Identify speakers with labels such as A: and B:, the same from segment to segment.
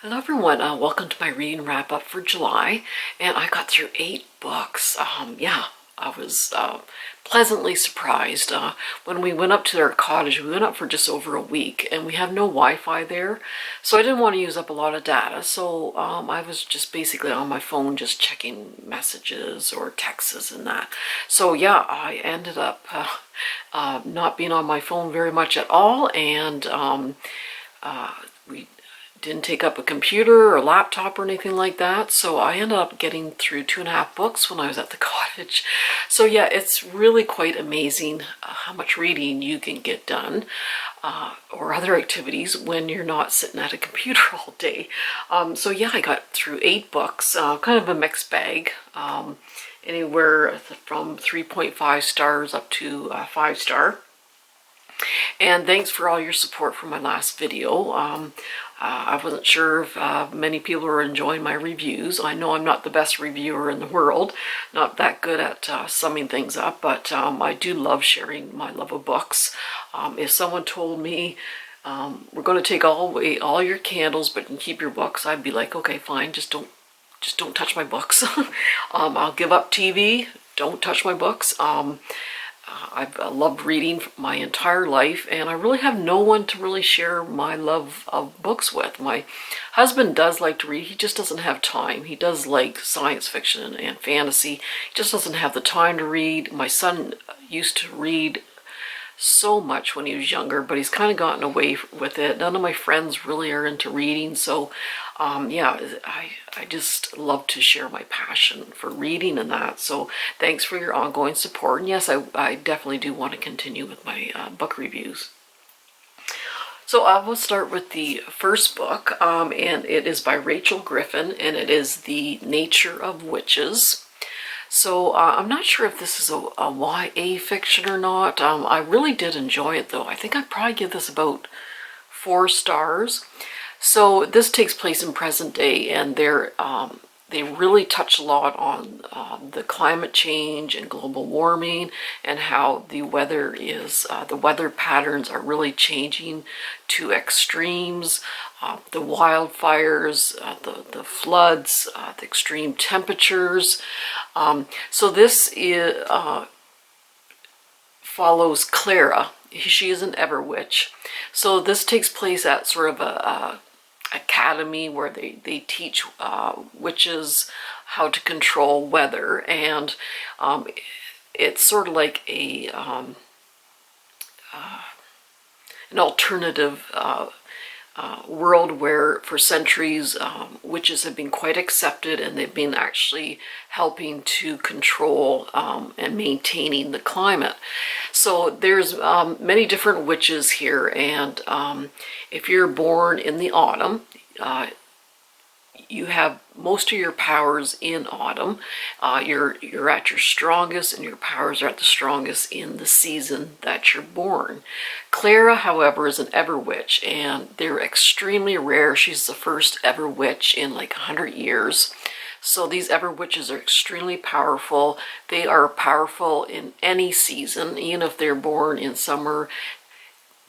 A: Hello everyone, welcome to my reading wrap up for July, and I got through 8 books. Yeah, I was pleasantly surprised. When we went up to their cottage, we went up for just over a week, and we have no Wi-Fi there, so I didn't want to use up a lot of data, so I was just basically on my phone just checking messages or texts and that. So yeah, I ended up not being on my phone very much at all, and we didn't take up a computer or laptop or anything like that, so I ended up getting through 2.5 books when I was at the cottage. So yeah, it's really quite amazing how much reading you can get done or other activities when you're not sitting at a computer all day. So yeah, I got through 8 books, kind of a mixed bag, anywhere from 3.5 stars up to 5 star. And thanks for all your support for my last video. I wasn't sure if many people are enjoying my reviews. I know I'm not the best reviewer in the world, not that good at summing things up, but I do love sharing my love of books. If someone told me, we're going to take away all your candles, but you can keep your books, I'd be like, okay, fine, just don't touch my books. I'll give up TV, don't touch my books. I've loved reading my entire life, and I really have no one to really share my love of books with. My husband does like to read, he just doesn't have time. He does like science fiction and fantasy, he just doesn't have the time to read. My son used to read so much when he was younger, but he's kind of gotten away with it. None of my friends really are into reading, so yeah, I just love to share my passion for reading and that. So thanks for your ongoing support, and yes, I definitely do want to continue with my book reviews. So I will start with the first book, and it is by Rachel Griffin, and it is The Nature of Witches. So I'm not sure if this is a YA fiction or not. I really did enjoy it though. I think I'd probably give this about 4 stars. So this takes place in present day, and they really touch a lot on the climate change and global warming, and how the weather patterns are really changing to extremes. The wildfires, the floods, the extreme temperatures. So this follows Clara. She is an Everwitch. So this takes place at sort of a academy where they teach witches how to control weather, and it's sort of like an alternative world where for centuries witches have been quite accepted, and they've been actually helping to control and maintaining the climate. So there's many different witches here, and if you're born in the autumn, you have most of your powers in autumn. You're at your strongest, and your powers are at the strongest in the season that you're born. Clara, however, is an Everwitch, and they're extremely rare. She's the first Everwitch in like 100 years. So these Everwitches are extremely powerful. They are powerful in any season, even if they're born in summer.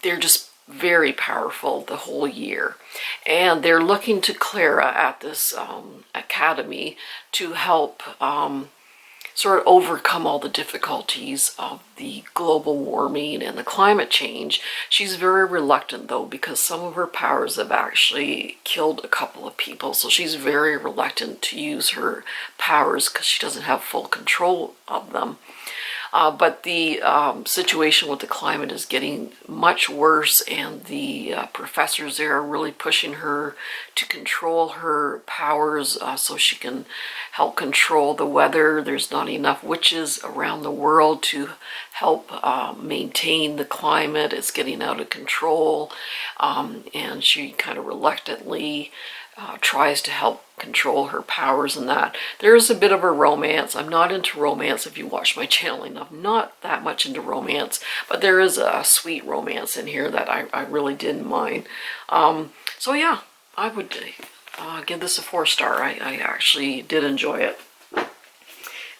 A: They're just very powerful the whole year, and they're looking to Clara at this academy to help sort of overcome all the difficulties of the global warming and the climate change. She's very reluctant though, because some of her powers have actually killed a couple of people, so she's very reluctant to use her powers because she doesn't have full control of them. But the situation with the climate is getting much worse, and the professors there are really pushing her to control her powers so she can help control the weather. There's not enough witches around the world to help maintain the climate. It's getting out of control, and she kind of reluctantly tries to help control her powers and that. There is a bit of a romance. I'm not into romance. If you watch my channeling, I'm not that much into romance, but there is a sweet romance in here that I really didn't mind. So yeah, I would give this a 4 star. I actually did enjoy it.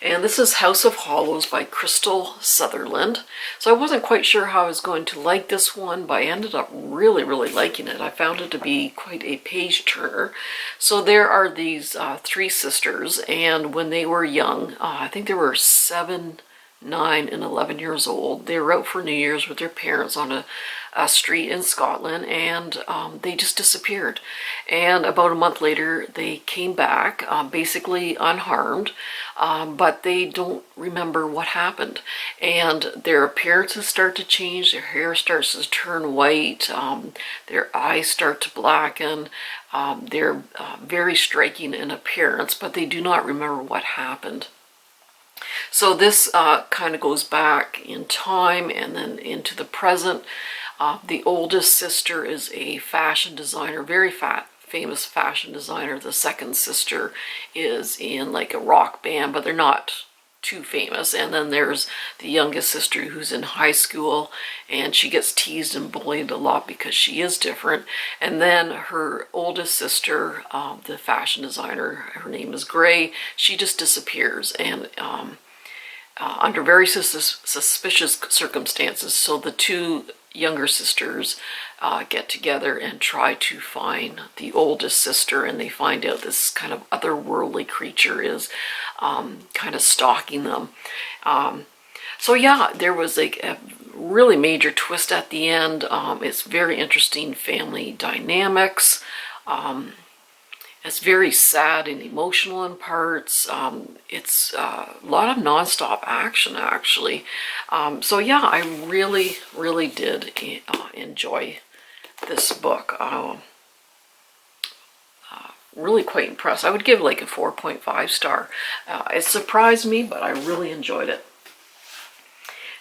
A: And this is House of Hollows by Crystal Sutherland. So I wasn't quite sure how I was going to like this one, but I ended up really, really liking it. I found it to be quite a page turner. So there are these three sisters, and when they were young, I think they were 7, 9, and 11 years old, they were out for New Year's with their parents on a street in Scotland, and they just disappeared. And about a month later, they came back, basically unharmed, but they don't remember what happened. And their appearances start to change, their hair starts to turn white, their eyes start to blacken, they're very striking in appearance, but they do not remember what happened. So this kind of goes back in time and then into the present. The oldest sister is a fashion designer, very famous fashion designer. The second sister is in like a rock band, but they're not too famous. And then there's the youngest sister who's in high school, and she gets teased and bullied a lot because she is different. And then her oldest sister, the fashion designer, her name is Gray, she just disappears, and under very suspicious circumstances. So the two younger sisters get together and try to find the oldest sister, and they find out this kind of otherworldly creature is kind of stalking them. So yeah, there was like a really major twist at the end. It's very interesting family dynamics. It's very sad and emotional in parts. It's a lot of nonstop action, actually. So yeah, I really, really did enjoy this book. Really quite impressed. I would give like a 4.5 star. It surprised me, but I really enjoyed it.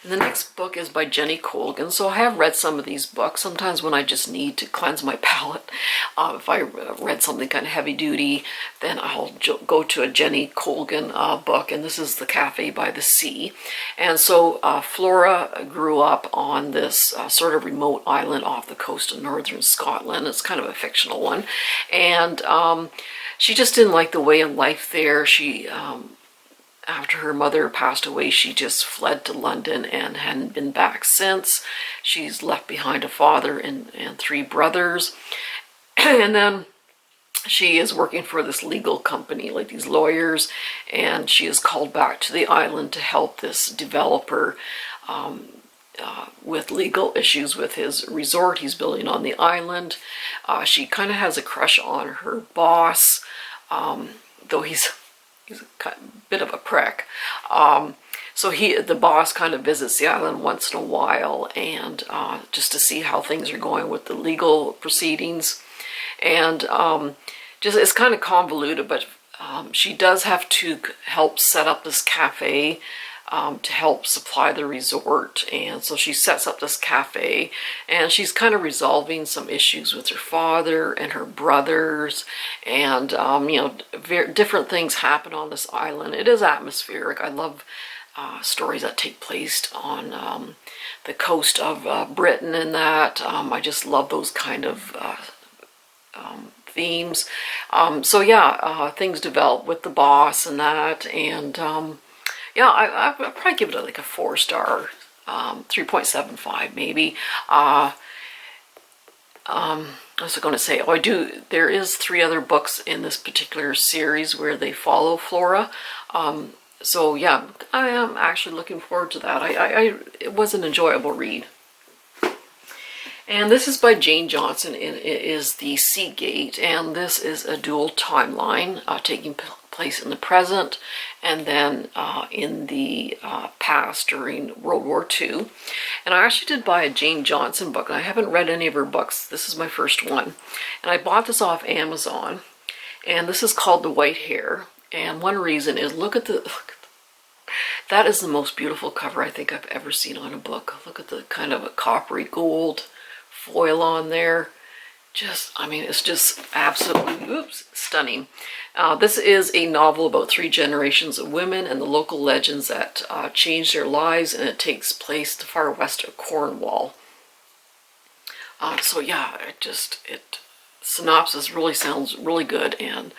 A: And the next book is by Jenny Colgan. So I have read some of these books. Sometimes when I just need to cleanse my palate, if I read something kind of heavy duty, then I'll go to a Jenny Colgan book. And this is The Cafe by the Sea. And so Flora grew up on this sort of remote island off the coast of northern Scotland. It's kind of a fictional one. And she just didn't like the way of life there. She after her mother passed away, she just fled to London and hadn't been back since. She's left behind a father and 3 brothers. And then she is working for this legal company, like these lawyers, and she is called back to the island to help this developer with legal issues with his resort he's building on the island. She kind of has a crush on her boss, though he's a bit of a prick. So the boss kind of visits the island once in a while, and just to see how things are going with the legal proceedings. And just it's kind of convoluted, but she does have to help set up this cafe to help supply the resort. And so she sets up this cafe, and she's kind of resolving some issues with her father and her brothers, and you know, different things happen on this island. It is atmospheric. I love stories that take place on the coast of Britain, and that I just love those kind of themes. So yeah, things develop with the boss and that, and yeah, I'd probably give it like a 4 star, 3.75 maybe. I was going to say, there is 3 other books in this particular series where they follow Flora. So yeah, I am actually looking forward to that. It was an enjoyable read. And this is by Jane Johnson, and it is The Seagate, and this is a dual timeline taking place in the present and then in the past during World War II. And I actually did buy a Jane Johnson book, and I haven't read any of her books. This is my first one. And I bought this off Amazon, and this is called The White Hare. And one reason is, that is the most beautiful cover I think I've ever seen on a book. Look at the kind of a coppery gold foil on there. It's just absolutely, stunning. This is a novel about 3 generations of women and the local legends that changed their lives, and it takes place the far west of Cornwall. So yeah, synopsis really sounds really good, and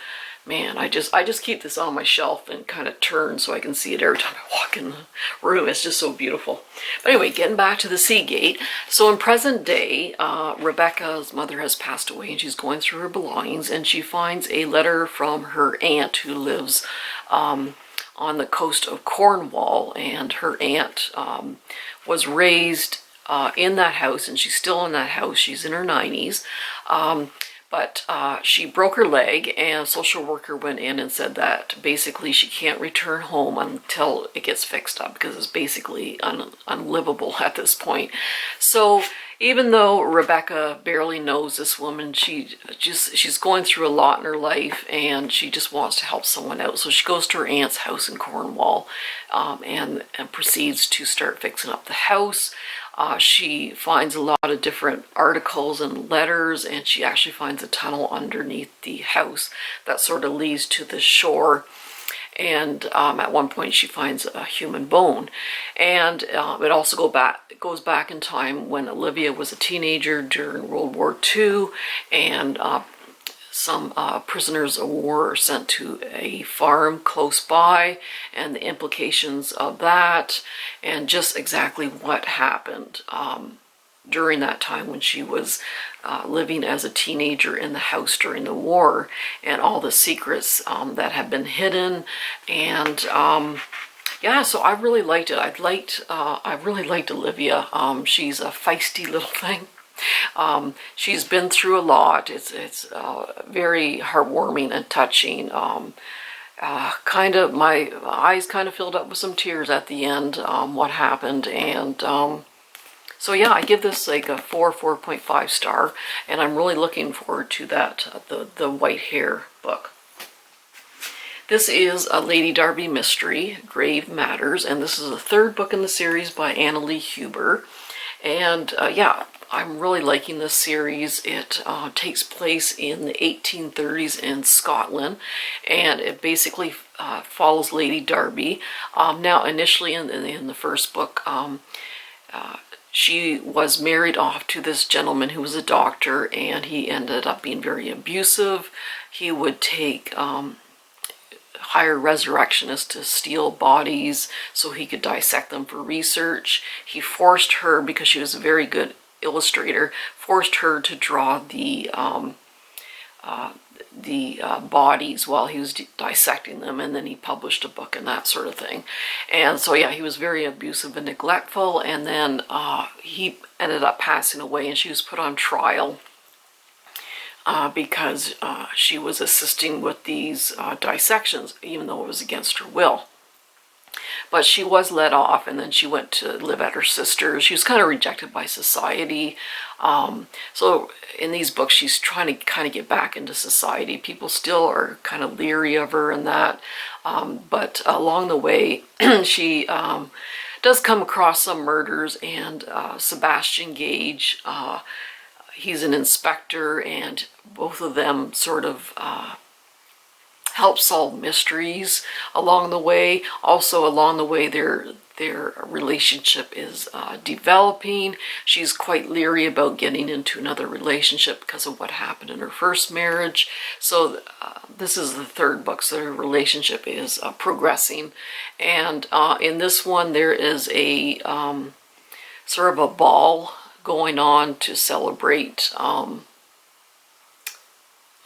A: Man, I just keep this on my shelf and kind of turn so I can see it every time I walk in the room. It's just so beautiful. But anyway, getting back to the Seagate. So in present day, Rebecca's mother has passed away and she's going through her belongings, and she finds a letter from her aunt who lives on the coast of Cornwall, and her aunt was raised in that house, and she's still in that house. She's in her 90s. But she broke her leg, and a social worker went in and said that basically she can't return home until it gets fixed up, because it's basically unlivable at this point. So even though Rebecca barely knows this woman, she's going through a lot in her life, and she just wants to help someone out. So she goes to her aunt's house in Cornwall and proceeds to start fixing up the house. She finds a lot of different articles and letters, and she actually finds a tunnel underneath the house that sort of leads to the shore. And at one point she finds a human bone. And it also goes back in time when Olivia was a teenager during World War II, and some prisoners of war are sent to a farm close by, and the implications of that, and just exactly what happened during that time when she was living as a teenager in the house during the war, and all the secrets that have been hidden. And yeah, so I really liked it. I really liked Olivia. She's a feisty little thing. She's been through a lot. It's very heartwarming and touching. Kind of, my eyes kind of filled up with some tears at the end, what happened. And so yeah, I give this like a 4.5 star, and I'm really looking forward to that, the White Hair book. This is a Lady Darby mystery, Grave Matters, and this is the third book in the series by Annalee Huber. And yeah, I'm really liking this series. It takes place in the 1830s in Scotland, and it basically follows Lady Darby. Now, initially in the first book, she was married off to this gentleman who was a doctor, and he ended up being very abusive. He would take hire resurrectionists to steal bodies so he could dissect them for research. He forced her, because she was a very good illustrator, forced her to draw the bodies while he was dissecting them, and then he published a book and that sort of thing. And so yeah, he was very abusive and neglectful, and then he ended up passing away, and she was put on trial because she was assisting with these dissections, even though it was against her will. But she was let off, and then she went to live at her sister's. She was kind of rejected by society. So in these books, she's trying to kind of get back into society. People still are kind of leery of her and that. But along the way, she does come across some murders, and Sebastian Gage, he's an inspector, and both of them sort of help solve mysteries along the way. Also along the way, their relationship is developing. She's quite leery about getting into another relationship because of what happened in her first marriage. So this is the third book, so her relationship is progressing. And in this one, there is a sort of a ball going on to celebrate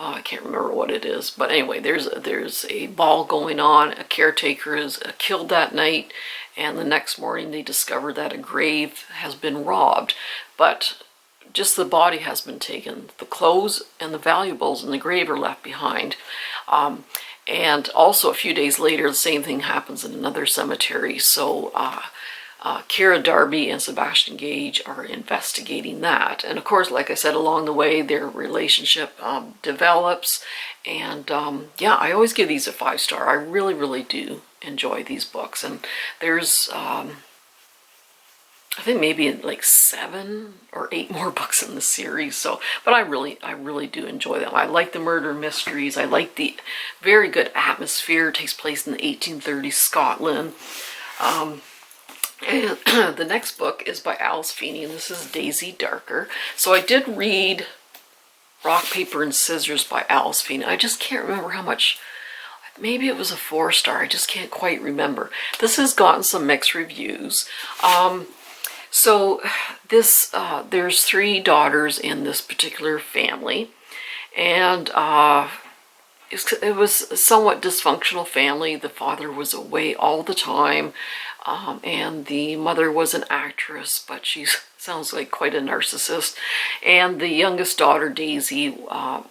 A: I can't remember what it is, but anyway, there's a ball going on. A caretaker is killed that night, and the next morning they discover that a grave has been robbed, but just the body has been taken. The clothes and the valuables in the grave are left behind. And also a few days later, the same thing happens in another cemetery. So Kira Darby and Sebastian Gage are investigating that. And of course, like I said, along the way, their relationship develops. And yeah, I always give these a 5-star. I really, really do enjoy these books. And there's, I think maybe like 7 or 8 more books in the series. So, but I really do enjoy them. I like the murder mysteries. I like the very good atmosphere. It takes place in the 1830s Scotland. And the next book is by Alice Feeney, and this is Daisy Darker. So I did read Rock, Paper, and Scissors by Alice Feeney. I just can't remember how much. Maybe it was a 4-star. I just can't quite remember. This has gotten some mixed reviews. So this, there's 3 daughters in this particular family, and it was a somewhat dysfunctional family. The father was away all the time, and the mother was an actress, but she sounds like quite a narcissist. And the youngest daughter, Daisy,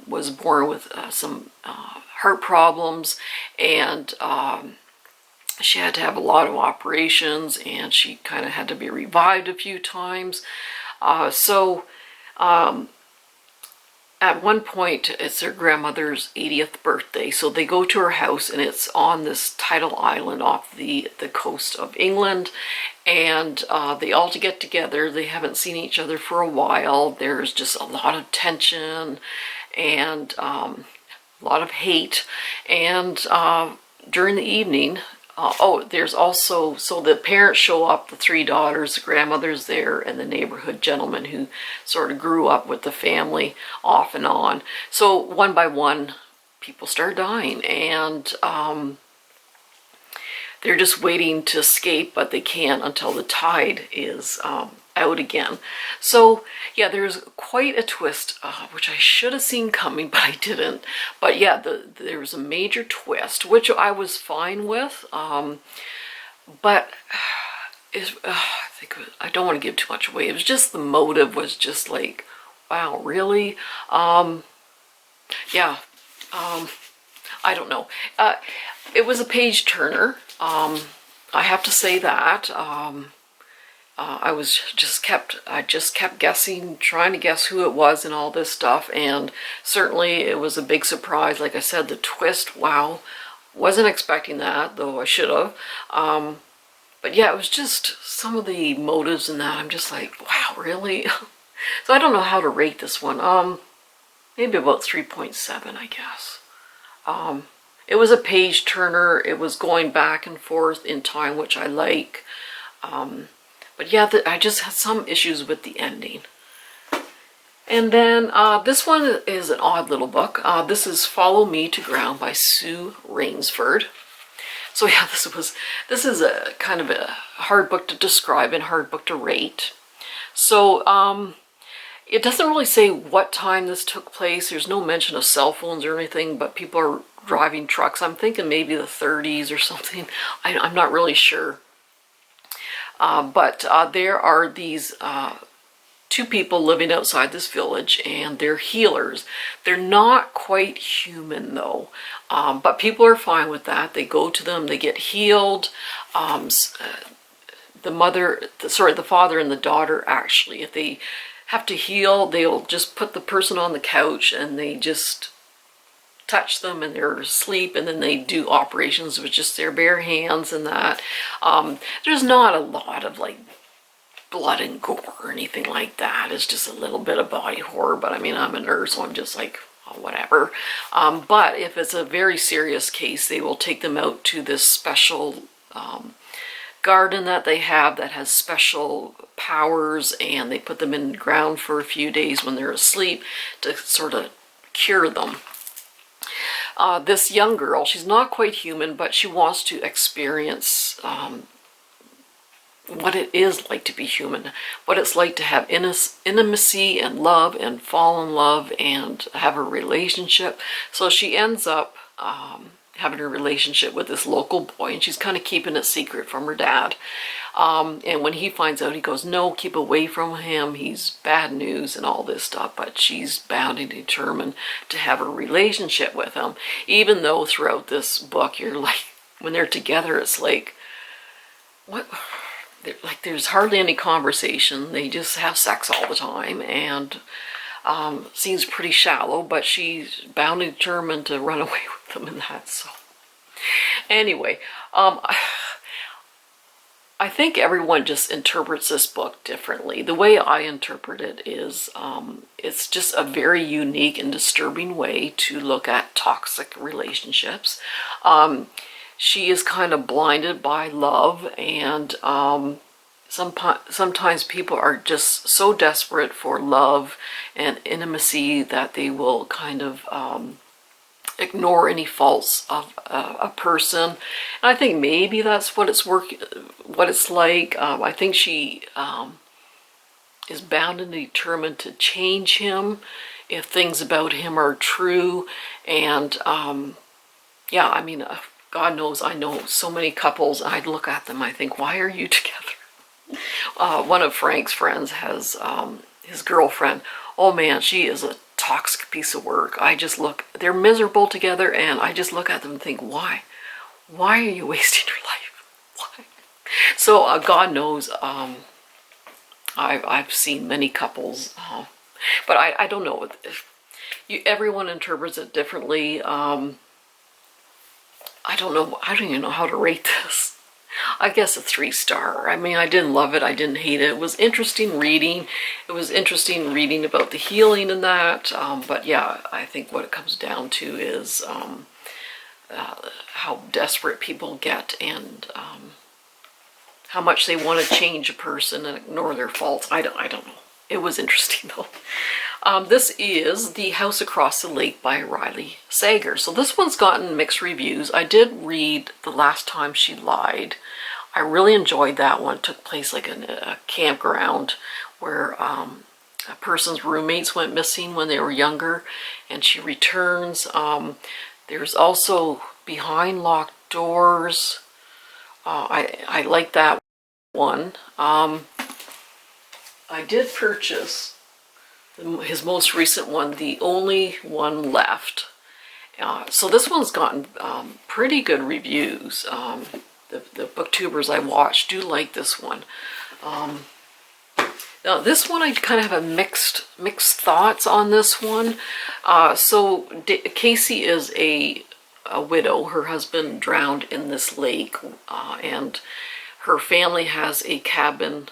A: was born with some heart problems, and she had to have a lot of operations, and she kind of had to be revived a few times. At one point, it's their grandmother's 80th birthday, so they go to her house, and it's on this tidal island off the coast of England, and they all get together. They haven't seen each other for a while. There's just a lot of tension and a lot of hate, and during the evening, there's also, so the parents show up, the 3 daughters, the grandmother's there, and the neighborhood gentleman who sort of grew up with the family off and on. So one by one, people start dying, and they're just waiting to escape, but they can't until the tide is out again. So yeah, there's quite a twist, which I should have seen coming, but I didn't. But yeah, there was a major twist, which I was fine with. But I don't want to give too much away. It was just the motive was just like, wow, really? Yeah. I don't know. It was a page turner. I have to say that. I just kept guessing, trying to guess who it was and all this stuff, and certainly it was a big surprise. Like I said, the twist, wow, wasn't expecting that, though I should have. But yeah, it was just some of the motives in that. I'm just like, wow, really? So I don't know how to rate this one. Maybe about 3.7, I guess. It was a page turner. It was going back and forth in time, which I like. But yeah, I just had some issues with the ending. And then this one is an odd little book. This is Follow Me to Ground by Sue Rainsford. So yeah, this is a kind of a hard book to describe and hard book to rate. So it doesn't really say what time this took place. There's no mention of cell phones or anything, but people are driving trucks. I'm thinking maybe the 30s or something. I'm not really sure. But there are these 2 people living outside this village, and they're healers. They're not quite human though, but people are fine with that. They go to them, they get healed. The father and the daughter, actually, if they have to heal, they'll just put the person on the couch and they just touch them and they're asleep, and then they do operations with just their bare hands and that. There's not a lot of like blood and gore or anything like that. It's just a little bit of body horror, but I mean, I'm a nurse, so I'm just like, oh, whatever. But if it's a very serious case, they will take them out to this special garden that they have that has special powers, and they put them in the ground for a few days when they're asleep to sort of cure them. This young girl, she's not quite human, but she wants to experience what it is like to be human, what it's like to have intimacy and love and fall in love and have a relationship. So she ends up having a relationship with this local boy, and she's kind of keeping it secret from her dad. And when he finds out, he goes, no, keep away from him. He's bad news and all this stuff. But she's bound and determined to have a relationship with him. Even though throughout this book, you're like, when they're together, it's like, what? Like, there's hardly any conversation. They just have sex all the time. And seems pretty shallow, but she's bound and determined to run away with him in that. So anyway, I think everyone just interprets this book differently. The way I interpret it is it's just a very unique and disturbing way to look at toxic relationships. She is kind of blinded by love, and sometimes people are just so desperate for love and intimacy that they will kind of ignore any faults of a person. And I think maybe that's what it's like. I think she is bound and determined to change him if things about him are true. And yeah, I mean, God knows I know so many couples. I'd look at them, I think, why are you together? One of Frank's friends has his girlfriend. Oh man, she is a toxic piece of work. They're miserable together, and I just look at them and think, why? Why are you wasting your life? Why? So God knows, I've seen many couples, but I don't know. Everyone interprets it differently. I don't know. I don't even know how to rate this. I guess a 3-star. I mean, I didn't love it. I didn't hate it. It was interesting reading. It was interesting reading about the healing and that. But yeah, I think what it comes down to is how desperate people get, and how much they want to change a person and ignore their faults. I don't know. It was interesting though. This is The House Across the Lake by Riley Sager. So this one's gotten mixed reviews. I did read The Last Time She Lied. I really enjoyed that one. It took place like in a campground where a person's roommates went missing when they were younger, and she returns. There's also Behind Locked Doors. I like that one. I did purchase his most recent one, The Only One Left. So this one's gotten pretty good reviews. The booktubers I watch do like this one. Now this one I kind of have a mixed thoughts on this one. So Casey is a widow. Her husband drowned in this lake, and her family has a cabin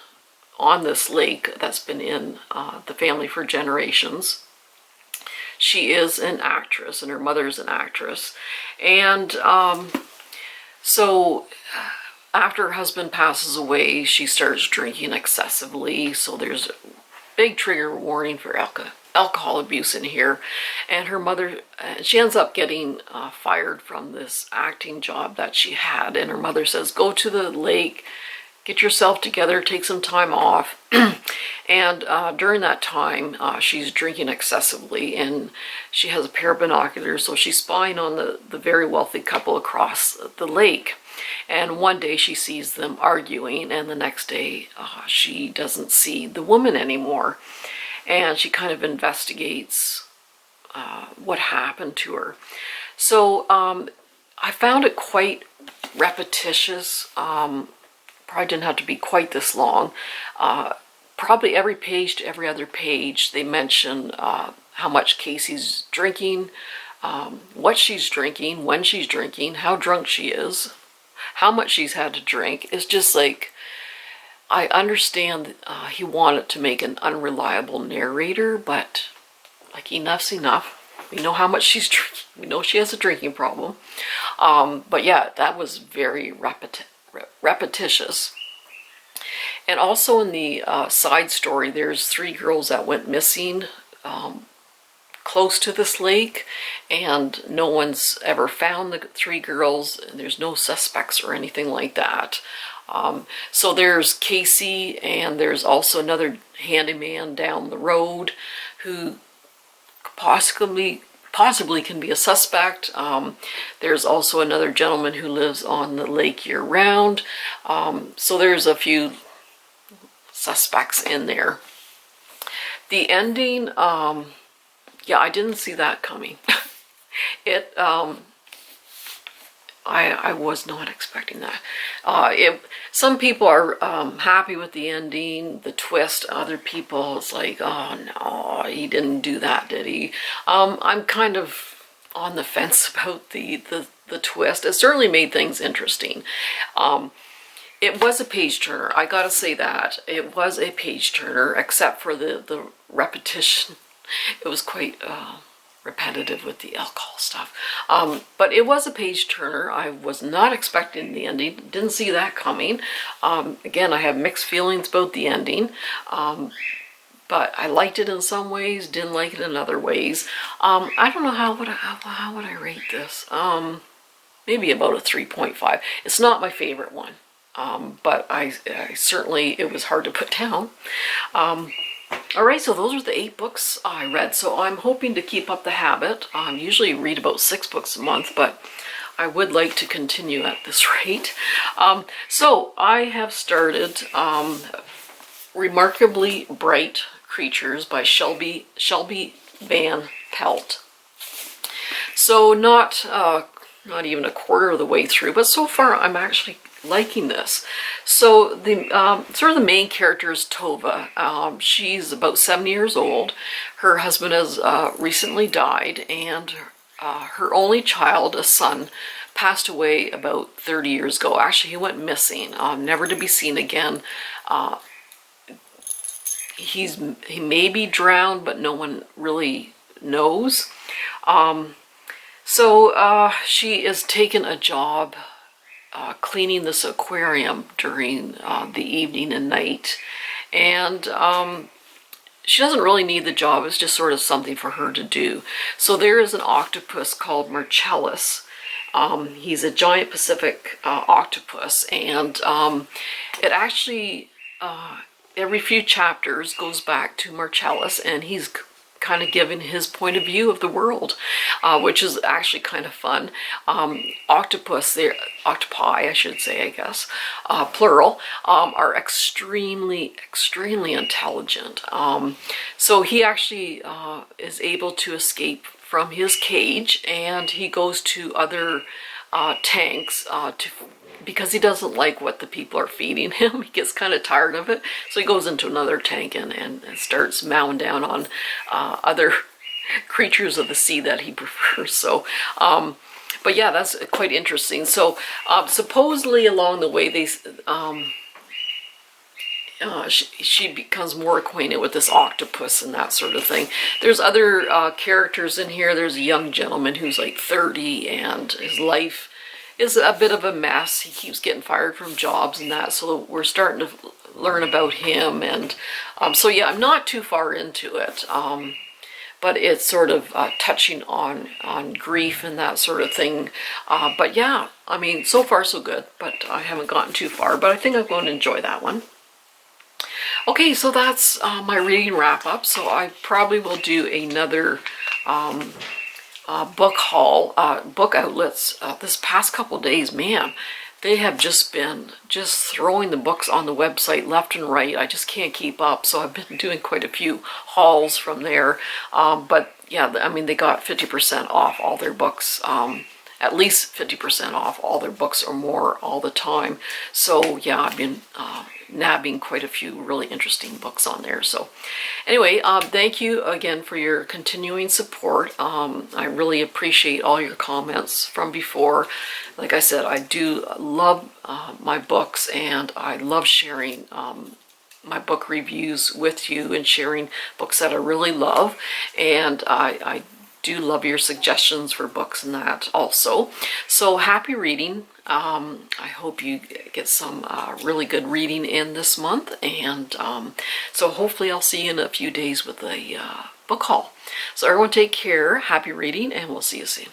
A: on this lake that's been in the family for generations. She is an actress, and her mother's an actress. And so after her husband passes away, she starts drinking excessively. So there's a big trigger warning for alcohol abuse in here. And her mother, she ends up getting fired from this acting job that she had. And her mother says, go to the lake, get yourself together, take some time off. And during that time, she's drinking excessively, and she has a pair of binoculars, so she's spying on the very wealthy couple across the lake. And one day she sees them arguing, and the next day she doesn't see the woman anymore. And she kind of investigates what happened to her. So I found it quite repetitious. Probably didn't have to be quite this long. Probably every page to every other page they mention how much Casey's drinking, what she's drinking, when she's drinking, how drunk she is, how much she's had to drink. It's just like, I understand he wanted to make an unreliable narrator, but like, enough's enough. We know how much she's drinking. We know she has a drinking problem. But yeah, that was very repetitious. And also in the side story, there's 3 girls that went missing close to this lake, and no one's ever found the 3 girls, and there's no suspects or anything like that. So there's Casey, and there's also another handyman down the road who possibly can be a suspect. There's also another gentleman who lives on the lake year-round. So there's a few suspects in there. The ending, yeah, I didn't see that coming. I was not expecting that. Some people are happy with the ending, the twist. Other people, it's like, oh no, he didn't do that, did he? I'm kind of on the fence about the twist. It certainly made things interesting. It was a page turner. I gotta say that. It was a page turner, except for the repetition. It was quite repetitive with the alcohol stuff. But it was a page turner. I was not expecting the ending. Didn't see that coming. Again, I have mixed feelings about the ending. But I liked it in some ways, didn't like it in other ways. I don't know how would I rate this. Maybe about a 3.5. It's not my favorite one, but I certainly, it was hard to put down. All right, so those are the 8 books I read. So I'm hoping to keep up the habit. I usually read about 6 books a month, but I would like to continue at this rate. So I have started Remarkably Bright Creatures by Shelby Van Pelt. So not even a quarter of the way through, but so far I'm actually liking this. So the sort of the main character is Tova. She's about 70 years old. Her husband has recently died, and her only child, a son, passed away about 30 years ago. Actually, he went missing, never to be seen again. He may be drowned, but no one really knows. So she has taken a job cleaning this aquarium during the evening and night, and she doesn't really need the job. It's just sort of something for her to do. So there is an octopus called Marcellus. He's a giant Pacific octopus, and it actually every few chapters goes back to Marcellus, and he's kind of given his point of view of the world, which is actually kind of fun. Octopi, I should say, I guess, plural, are extremely intelligent. So he actually is able to escape from his cage, and he goes to other tanks because he doesn't like what the people are feeding him. He gets kind of tired of it. So he goes into another tank and starts mowing down on other creatures of the sea that he prefers. So, but yeah, that's quite interesting. So supposedly along the way, she becomes more acquainted with this octopus and that sort of thing. There's other characters in here. There's a young gentleman who's like 30, and his life is a bit of a mess. He keeps getting fired from jobs and that, so we're starting to learn about him. And so yeah, I'm not too far into it, but it's sort of touching on grief and that sort of thing. But yeah, I mean, so far so good, but I haven't gotten too far, but I think I'm going to enjoy that one. Okay, so that's my reading wrap up. So I probably will do another book haul, book outlets. This past couple days, man, they have just been throwing the books on the website left and right. I just can't keep up, so I've been doing quite a few hauls from there. But yeah, I mean, they got 50% off all their books, at least 50% off all their books or more all the time. So yeah, I've been nabbing quite a few really interesting books on there. So anyway, thank you again for your continuing support. I really appreciate all your comments from before. Like I said, I do love my books, and I love sharing my book reviews with you and sharing books that I really love. And I do love your suggestions for books and that also. So happy reading. I hope you get some really good reading in this month, and so hopefully I'll see you in a few days with a book haul. So everyone take care, happy reading, and we'll see you soon.